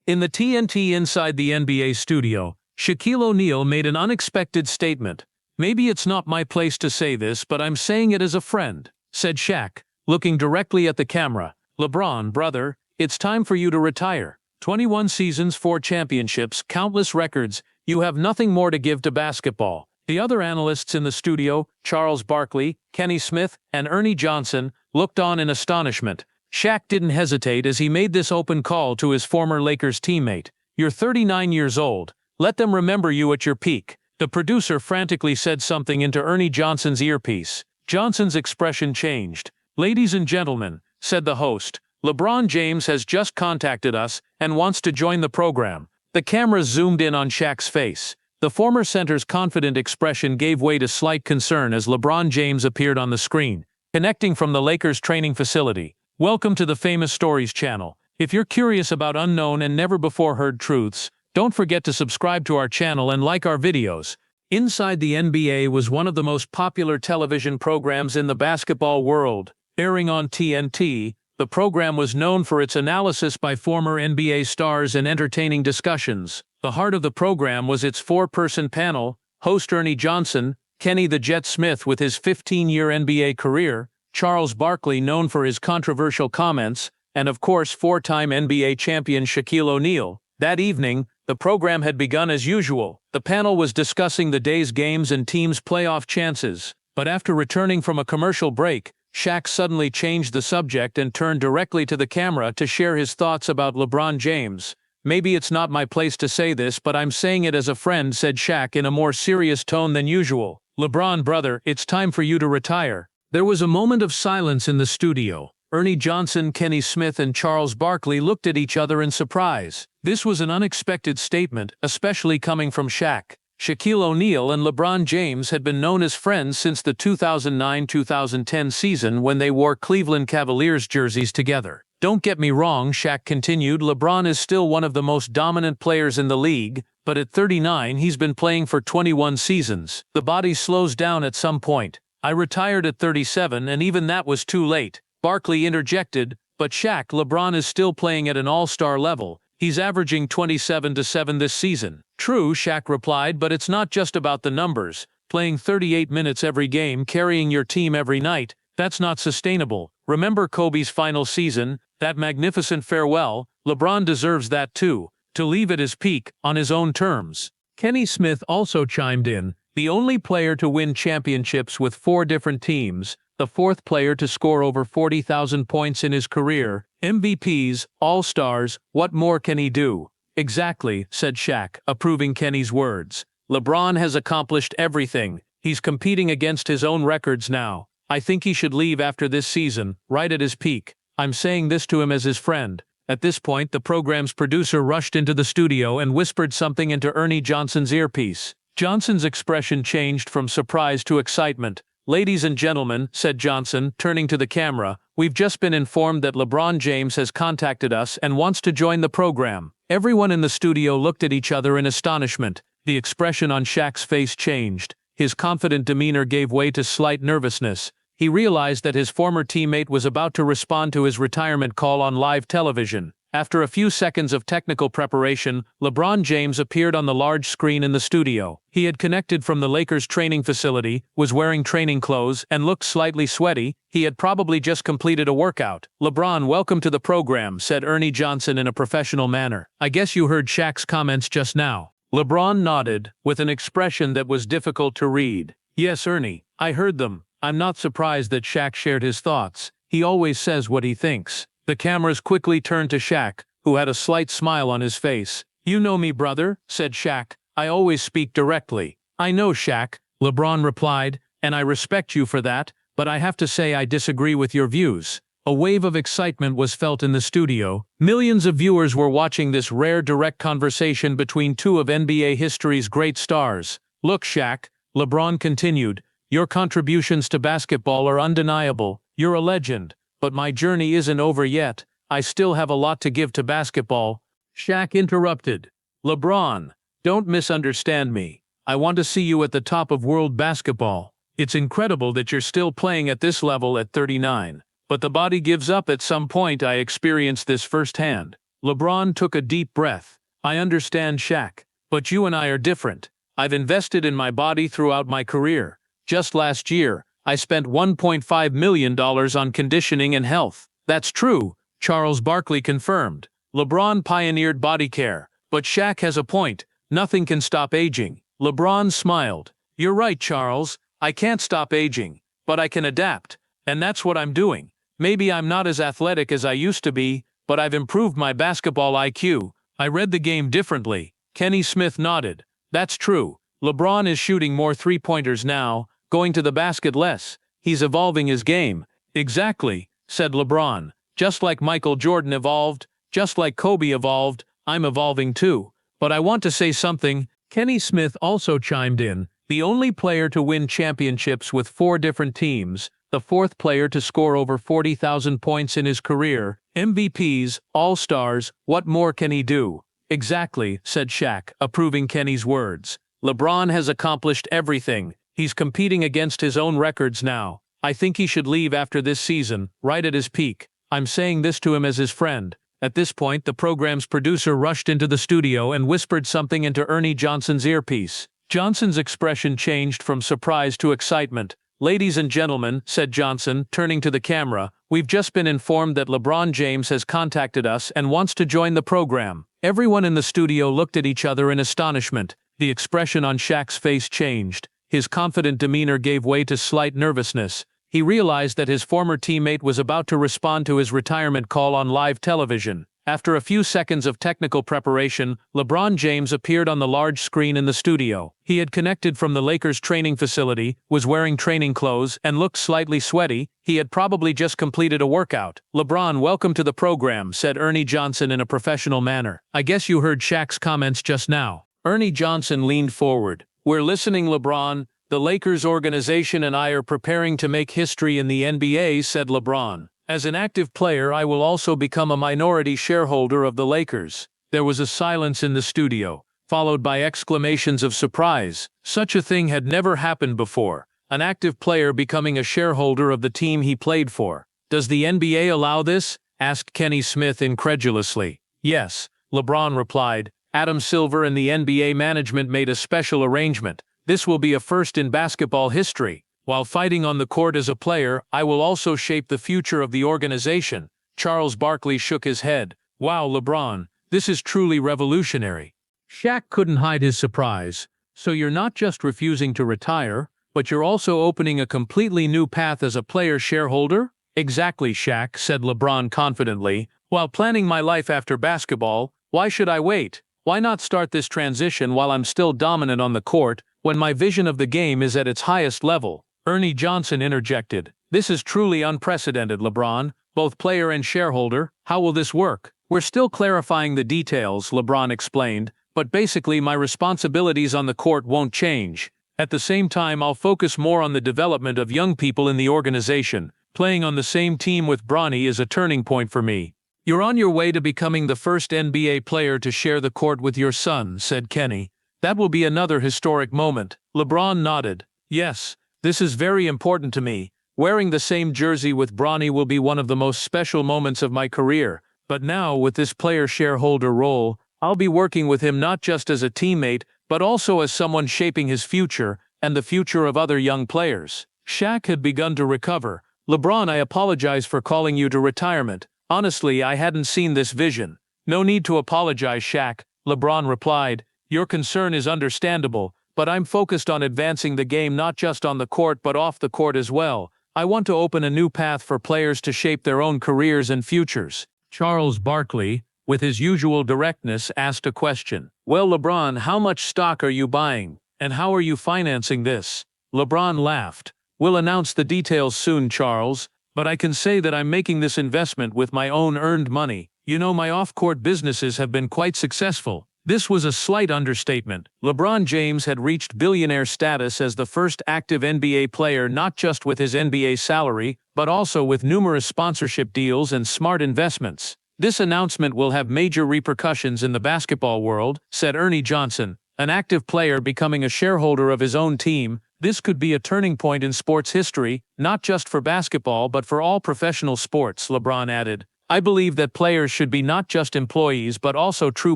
In the TNT Inside the NBA studio, Shaquille O'Neal made an unexpected statement. "Maybe it's not my place to say this, but I'm saying it as a friend," said Shaq, looking directly at the camera. "LeBron, brother, it's time for you to retire. 21 seasons, 4 championships, countless records. You have nothing more to give to basketball." The other analysts in the studio, Charles Barkley, Kenny Smith, and Ernie Johnson, looked on in astonishment. Shaq didn't hesitate as he made this open call to his former Lakers teammate. "You're 39 years old. Let them remember you at your peak." The producer frantically said something into Ernie Johnson's earpiece. Johnson's expression changed. "Ladies and gentlemen," said the host, "LeBron James has just contacted us and wants to join the program." The cameras zoomed in on Shaq's face. The former center's confident expression gave way to slight concern as LeBron James appeared on the screen, connecting from the Lakers training facility. Welcome to the Famous Stories channel. If you're curious about unknown and never-before-heard truths, don't forget to subscribe to our channel and like our videos. Inside the NBA was one of the most popular television programs in the basketball world. Airing on TNT, the program was known for its analysis by former NBA stars and entertaining discussions. The heart of the program was its 4-person panel: host Ernie Johnson, Kenny the Jet Smith with his 15-year NBA career, Charles Barkley known for his controversial comments, and of course 4-time NBA champion Shaquille O'Neal. That evening, the program had begun as usual. The panel was discussing the day's games and teams' playoff chances. But after returning from a commercial break, Shaq suddenly changed the subject and turned directly to the camera to share his thoughts about LeBron James. "Maybe it's not my place to say this, but I'm saying it as a friend," said Shaq in a more serious tone than usual. "LeBron, brother, it's time for you to retire." There was a moment of silence in the studio. Ernie Johnson, Kenny Smith, and Charles Barkley looked at each other in surprise. This was an unexpected statement, especially coming from Shaq. Shaquille O'Neal and LeBron James had been known as friends since the 2009-2010 season when they wore Cleveland Cavaliers jerseys together. "Don't get me wrong," Shaq continued, "LeBron is still one of the most dominant players in the league, but at 39 he's been playing for 21 seasons. The body slows down at some point. I retired at 37 and even that was too late." Barkley interjected, "But Shaq, LeBron is still playing at an all-star level. He's averaging 27-7 this season." "True," Shaq replied, "but it's not just about the numbers. Playing 38 minutes every game, carrying your team every night, that's not sustainable. Remember Kobe's final season, that magnificent farewell? LeBron deserves that too, to leave at his peak, on his own terms." Kenny Smith also chimed in. "The only player to win championships with 4 different teams, the 4th player to score over 40,000 points in his career, MVPs, All-Stars, what more can he do?" "Exactly," said Shaq, approving Kenny's words. "LeBron has accomplished everything. He's competing against his own records now. I think he should leave after this season, right at his peak. I'm saying this to him as his friend." At this point, the program's producer rushed into the studio and whispered something into Ernie Johnson's earpiece. Johnson's expression changed from surprise to excitement. "Ladies and gentlemen," said Johnson, turning to the camera, "we've just been informed that LeBron James has contacted us and wants to join the program." Everyone in the studio looked at each other in astonishment. The expression on Shaq's face changed. His confident demeanor gave way to slight nervousness. He realized that his former teammate was about to respond to his retirement call on live television. After a few seconds of technical preparation, LeBron James appeared on the large screen in the studio. He had connected from the Lakers training facility, was wearing training clothes, and looked slightly sweaty. He had probably just completed a workout. "LeBron, welcome to the program," said Ernie Johnson in a professional manner. "I guess you heard Shaq's comments just now." LeBron nodded, with an expression that was difficult to read. "Yes, Ernie, I heard them. I'm not surprised that Shaq shared his thoughts. He always says what he thinks." The cameras quickly turned to Shaq, who had a slight smile on his face. "You know me, brother," said Shaq. "I always speak directly." "I know, Shaq," LeBron replied, "and I respect you for that, but I have to say I disagree with your views." A wave of excitement was felt in the studio. Millions of viewers were watching this rare direct conversation between 2 of NBA history's great stars. "Look, Shaq," LeBron continued, "your contributions to basketball are undeniable. You're a legend. But my journey isn't over yet. I still have a lot to give to basketball." Shaq interrupted. "LeBron, don't misunderstand me. I want to see you at the top of world basketball. It's incredible that you're still playing at this level at 39. But the body gives up at some point. I experienced this firsthand." LeBron took a deep breath. I understand, Shaq. But you and I are different. I've invested in my body throughout my career. Just last year, I spent $1.5 million on conditioning and health. That's true, Charles Barkley confirmed. LeBron pioneered body care. But Shaq has a point. Nothing can stop aging. LeBron smiled. You're right, Charles. I can't stop aging. But I can adapt. And that's what I'm doing. Maybe I'm not as athletic as I used to be, but I've improved my basketball IQ. I read the game differently. Kenny Smith nodded. That's true. LeBron is shooting more three-pointers now, going to the basket less. He's evolving his game. Exactly, said LeBron. Just like Michael Jordan evolved, just like Kobe evolved, I'm evolving too. But I want to say something. Kenny Smith also chimed in. The only player to win championships with 4 different teams, the 4th player to score over 40,000 points in his career, MVPs, All-Stars, what more can he do? Exactly, said Shaq, approving Kenny's words. LeBron has accomplished everything. He's competing against his own records now. I think he should leave after this season, right at his peak. I'm saying this to him as his friend. At this point, the program's producer rushed into the studio and whispered something into Ernie Johnson's earpiece. Johnson's expression changed from surprise to excitement. Ladies and gentlemen, said Johnson, turning to the camera, we've just been informed that LeBron James has contacted us and wants to join the program. Everyone in the studio looked at each other in astonishment. The expression on Shaq's face changed. His confident demeanor gave way to slight nervousness. He realized that his former teammate was about to respond to his retirement call on live television. After a few seconds of technical preparation, LeBron James appeared on the large screen in the studio. He had connected from the Lakers' training facility, was wearing training clothes, and looked slightly sweaty. He had probably just completed a workout. LeBron, welcome to the program, said Ernie Johnson in a professional manner. I guess you heard Shaq's comments just now. Ernie Johnson leaned forward. We're listening, LeBron. The Lakers organization and I are preparing to make history in the NBA, said LeBron. As an active player, I will also become a minority shareholder of the Lakers. There was a silence in the studio, followed by exclamations of surprise. Such a thing had never happened before. An active player becoming a shareholder of the team he played for. Does the NBA allow this? Asked Kenny Smith incredulously. Yes, LeBron replied. Adam Silver and the NBA management made a special arrangement. This will be a first in basketball history. While fighting on the court as a player, I will also shape the future of the organization. Charles Barkley shook his head. Wow, LeBron, this is truly revolutionary. Shaq couldn't hide his surprise. So you're not just refusing to retire, but you're also opening a completely new path as a player shareholder? Exactly, Shaq, said LeBron confidently. While planning my life after basketball, why should I wait? Why not start this transition while I'm still dominant on the court, when my vision of the game is at its highest level? Ernie Johnson interjected. This is truly unprecedented, LeBron, both player and shareholder. How will this work? We're still clarifying the details, LeBron explained, but basically my responsibilities on the court won't change. At the same time, I'll focus more on the development of young people in the organization. Playing on the same team with Bronny is a turning point for me. You're on your way to becoming the first NBA player to share the court with your son, said Kenny. That will be another historic moment. LeBron nodded. Yes. This is very important to me. Wearing the same jersey with Bronny will be one of the most special moments of my career. But now, with this player shareholder role, I'll be working with him not just as a teammate, but also as someone shaping his future and the future of other young players. Shaq had begun to recover. LeBron, I apologize for calling you to retirement. Honestly, I hadn't seen this vision. No need to apologize, Shaq, LeBron replied. Your concern is understandable. But I'm focused on advancing the game not just on the court but off the court as well. I want to open a new path for players to shape their own careers and futures. Charles Barkley, with his usual directness, asked a question. Well, LeBron, how much stock are you buying? And how are you financing this? LeBron laughed. We'll announce the details soon, Charles, but I can say that I'm making this investment with my own earned money. You know, my off-court businesses have been quite successful. This was a slight understatement. LeBron James had reached billionaire status as the first active NBA player not just with his NBA salary, but also with numerous sponsorship deals and smart investments. This announcement will have major repercussions in the basketball world, said Ernie Johnson. An active player becoming a shareholder of his own team, this could be a turning point in sports history, not just for basketball but for all professional sports, LeBron added. I believe that players should be not just employees but also true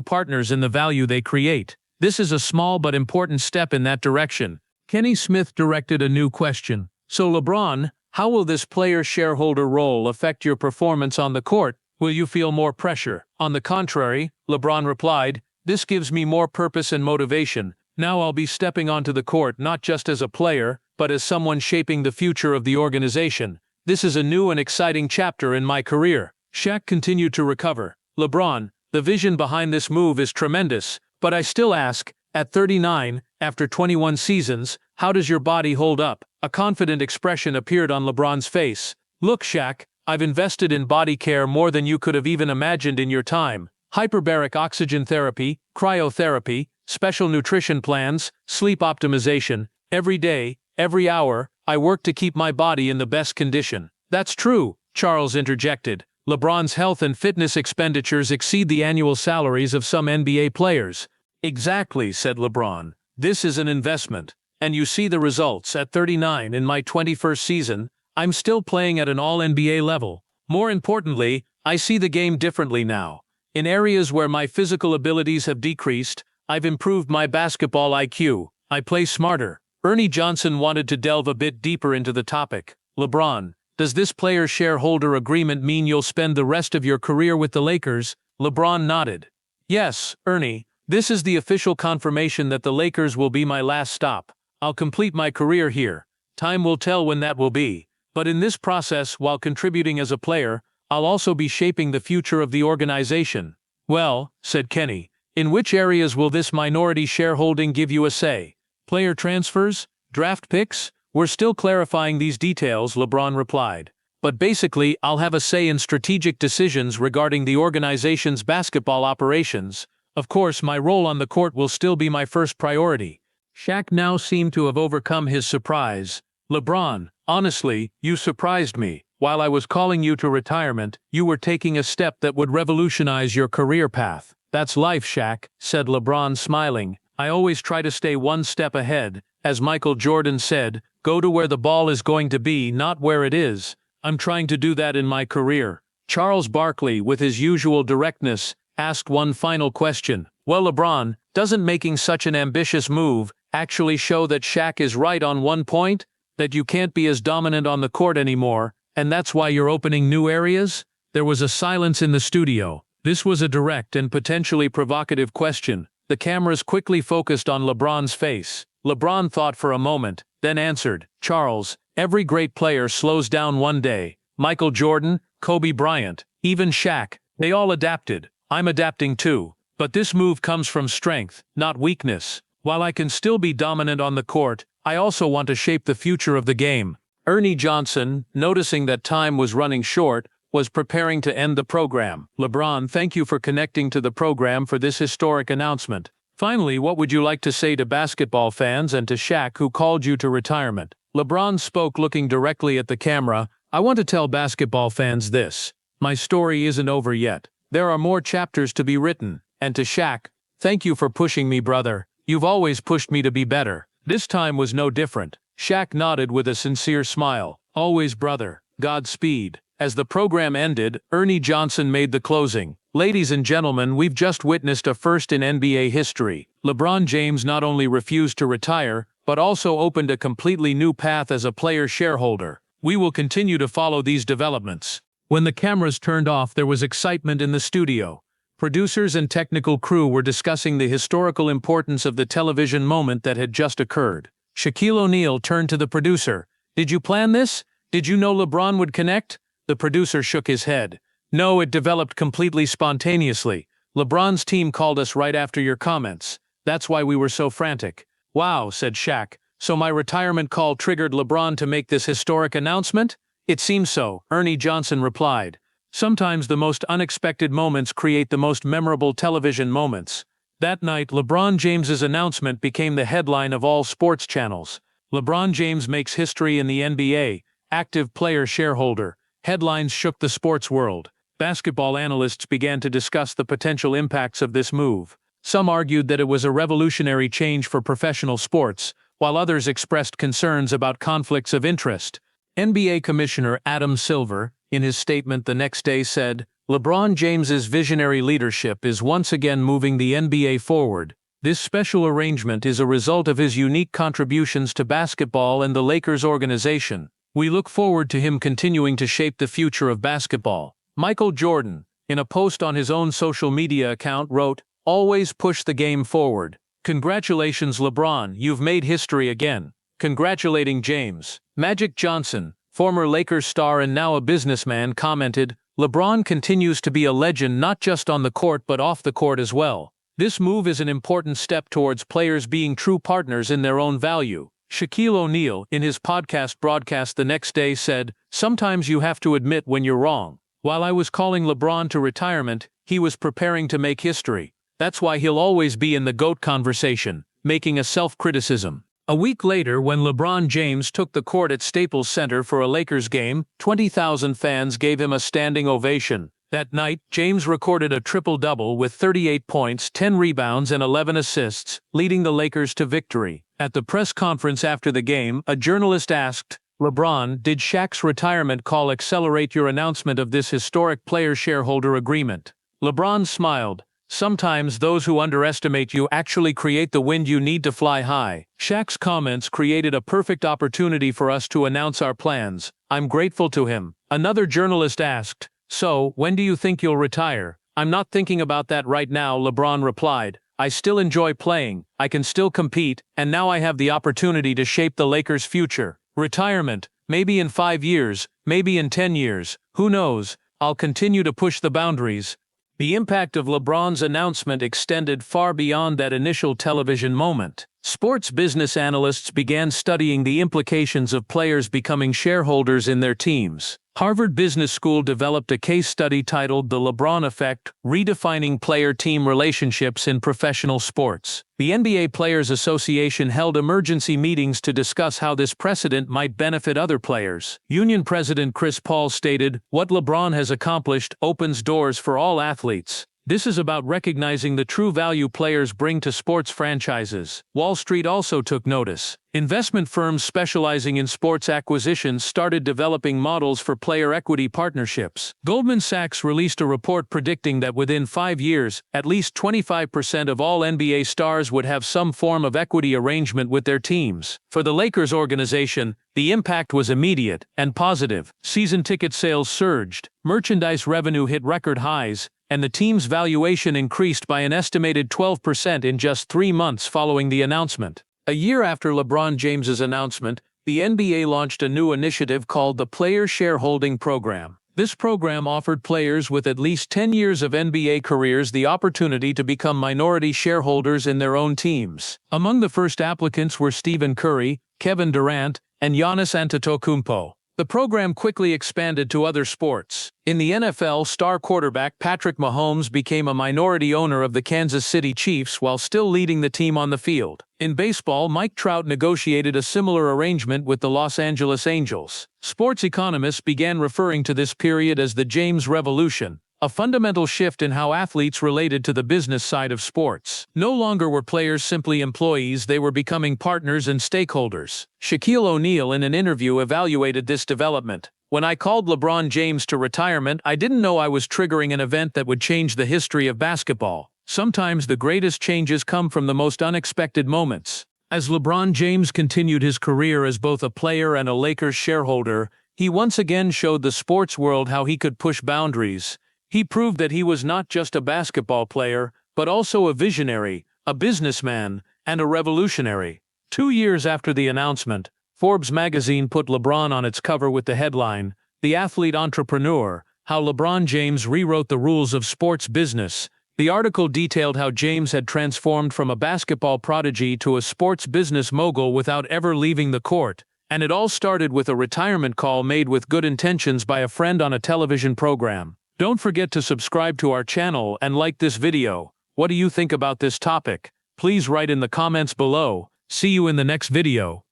partners in the value they create. This is a small but important step in that direction. Kenny Smith directed a new question. So LeBron, how will this player shareholder role affect your performance on the court? Will you feel more pressure? On the contrary, LeBron replied, this gives me more purpose and motivation. Now I'll be stepping onto the court not just as a player, but as someone shaping the future of the organization. This is a new and exciting chapter in my career. Shaq continued to recover. LeBron, the vision behind this move is tremendous, but I still ask, at 39, after 21 seasons, how does your body hold up? A confident expression appeared on LeBron's face. Look, Shaq, I've invested in body care more than you could have even imagined in your time. Hyperbaric oxygen therapy, cryotherapy, special nutrition plans, sleep optimization. Every day, every hour, I work to keep my body in the best condition. That's true, Charles interjected. LeBron's health and fitness expenditures exceed the annual salaries of some NBA players. Exactly, said LeBron. This is an investment. And you see the results. At 39 in my 21st season, I'm still playing at an all-NBA level. More importantly, I see the game differently now. In areas where my physical abilities have decreased, I've improved my basketball IQ. I play smarter. Ernie Johnson wanted to delve a bit deeper into the topic. LeBron, does this player shareholder agreement mean you'll spend the rest of your career with the Lakers? LeBron nodded. Yes, Ernie, this is the official confirmation that the Lakers will be my last stop. I'll complete my career here. Time will tell when that will be. But in this process, while contributing as a player, I'll also be shaping the future of the organization. Well, said Kenny, in which areas will this minority shareholding give you a say? Player transfers? Draft picks? We're still clarifying these details, LeBron replied. But basically, I'll have a say in strategic decisions regarding the organization's basketball operations. Of course, my role on the court will still be my first priority. Shaq now seemed to have overcome his surprise. LeBron, honestly, you surprised me. While I was calling you to retirement, you were taking a step that would revolutionize your career path. That's life, Shaq, said LeBron, smiling. I always try to stay one step ahead. As Michael Jordan said, go to where the ball is going to be, not where it is. I'm trying to do that in my career. Charles Barkley, with his usual directness, asked one final question. Well, LeBron, doesn't making such an ambitious move actually show that Shaq is right on one point? That you can't be as dominant on the court anymore, and that's why you're opening new areas? There was a silence in the studio. This was a direct and potentially provocative question. The cameras quickly focused on LeBron's face. LeBron thought for a moment, then answered, Charles, every great player slows down one day. Michael Jordan, Kobe Bryant, even Shaq, they all adapted. I'm adapting too. But this move comes from strength, not weakness. While I can still be dominant on the court, I also want to shape the future of the game. Ernie Johnson, noticing that time was running short, was preparing to end the program. LeBron, thank you for connecting to the program for this historic announcement. Finally, what would you like to say to basketball fans and to Shaq, who called you to retirement? LeBron spoke, looking directly at the camera. I want to tell basketball fans this. My story isn't over yet. There are more chapters to be written. And to Shaq, thank you for pushing me, brother. You've always pushed me to be better. This time was no different. Shaq nodded with a sincere smile. Always, brother. Godspeed. As the program ended, Ernie Johnson made the closing. Ladies and gentlemen, we've just witnessed a first in NBA history. LeBron James not only refused to retire, but also opened a completely new path as a player shareholder. We will continue to follow these developments. When the cameras turned off, there was excitement in the studio. Producers and technical crew were discussing the historical importance of the television moment that had just occurred. Shaquille O'Neal turned to the producer. Did you plan this? Did you know LeBron would connect? The producer shook his head. No, it developed completely spontaneously. LeBron's team called us right after your comments. That's why we were so frantic. Wow, said Shaq. So my retirement call triggered LeBron to make this historic announcement? It seems so, Ernie Johnson replied. Sometimes the most unexpected moments create the most memorable television moments. That night, LeBron James's announcement became the headline of all sports channels. LeBron James makes history in the NBA, active player shareholder. Headlines shook the sports world. Basketball analysts began to discuss the potential impacts of this move. Some argued that it was a revolutionary change for professional sports, while others expressed concerns about conflicts of interest. NBA Commissioner Adam Silver, in his statement the next day, said, LeBron James's visionary leadership is once again moving the NBA forward. This special arrangement is a result of his unique contributions to basketball and the Lakers organization. We look forward to him continuing to shape the future of basketball. Michael Jordan, in a post on his own social media account, wrote, "Always push the game forward. Congratulations LeBron, you've made history again." Congratulating James. Magic Johnson, former Lakers star and now a businessman, commented, "LeBron continues to be a legend not just on the court but off the court as well. This move is an important step towards players being true partners in their own value." Shaquille O'Neal, in his podcast broadcast the next day, said, "Sometimes you have to admit when you're wrong. While I was calling LeBron to retirement, he was preparing to make history. That's why he'll always be in the GOAT conversation," making a self-criticism. A week later, when LeBron James took the court at Staples Center for a Lakers game, 20,000 fans gave him a standing ovation. That night, James recorded a triple-double with 38 points, 10 rebounds and 11 assists, leading the Lakers to victory. At the press conference after the game, a journalist asked, "LeBron, did Shaq's retirement call accelerate your announcement of this historic player-shareholder agreement?" LeBron smiled. "Sometimes those who underestimate you actually create the wind you need to fly high. Shaq's comments created a perfect opportunity for us to announce our plans. I'm grateful to him." Another journalist asked, "So, when do you think you'll retire?" "I'm not thinking about that right now," LeBron replied. "I still enjoy playing, I can still compete, and now I have the opportunity to shape the Lakers' future. Retirement, maybe in 5 years, maybe in 10 years, who knows? I'll continue to push the boundaries." The impact of LeBron's announcement extended far beyond that initial television moment. Sports business analysts began studying the implications of players becoming shareholders in their teams. Harvard Business School developed a case study titled The LeBron Effect: Redefining Player-Team Relationships in Professional Sports. The NBA Players Association held emergency meetings to discuss how this precedent might benefit other players. Union President Chris Paul stated, "What LeBron has accomplished opens doors for all athletes. This is about recognizing the true value players bring to sports franchises." Wall Street also took notice. Investment firms specializing in sports acquisitions started developing models for player equity partnerships. Goldman Sachs released a report predicting that within 5 years, at least 25% of all NBA stars would have some form of equity arrangement with their teams. For the Lakers organization, the impact was immediate and positive. Season ticket sales surged, merchandise revenue hit record highs, and the team's valuation increased by an estimated 12% in just 3 months following the announcement. A year after LeBron James's announcement, the NBA launched a new initiative called the Player Shareholding Program. This program offered players with at least 10 years of NBA careers the opportunity to become minority shareholders in their own teams. Among the first applicants were Stephen Curry, Kevin Durant, and Giannis Antetokounmpo. The program quickly expanded to other sports. In the NFL, star quarterback Patrick Mahomes became a minority owner of the Kansas City Chiefs while still leading the team on the field. In baseball, Mike Trout negotiated a similar arrangement with the Los Angeles Angels. Sports economists began referring to this period as the James Revolution, a fundamental shift in how athletes related to the business side of sports. No longer were players simply employees, they were becoming partners and stakeholders. Shaquille O'Neal, in an interview, evaluated this development. "When I called LeBron James to retirement, I didn't know I was triggering an event that would change the history of basketball. Sometimes the greatest changes come from the most unexpected moments." As LeBron James continued his career as both a player and a Lakers shareholder, he once again showed the sports world how he could push boundaries. He proved that he was not just a basketball player, but also a visionary, a businessman, and a revolutionary. 2 years after the announcement, Forbes magazine put LeBron on its cover with the headline, "The Athlete Entrepreneur: How LeBron James Rewrote the Rules of Sports Business." The article detailed how James had transformed from a basketball prodigy to a sports business mogul without ever leaving the court, and it all started with a retirement call made with good intentions by a friend on a television program. Don't forget to subscribe to our channel and like this video. What do you think about this topic? Please write in the comments below. See you in the next video.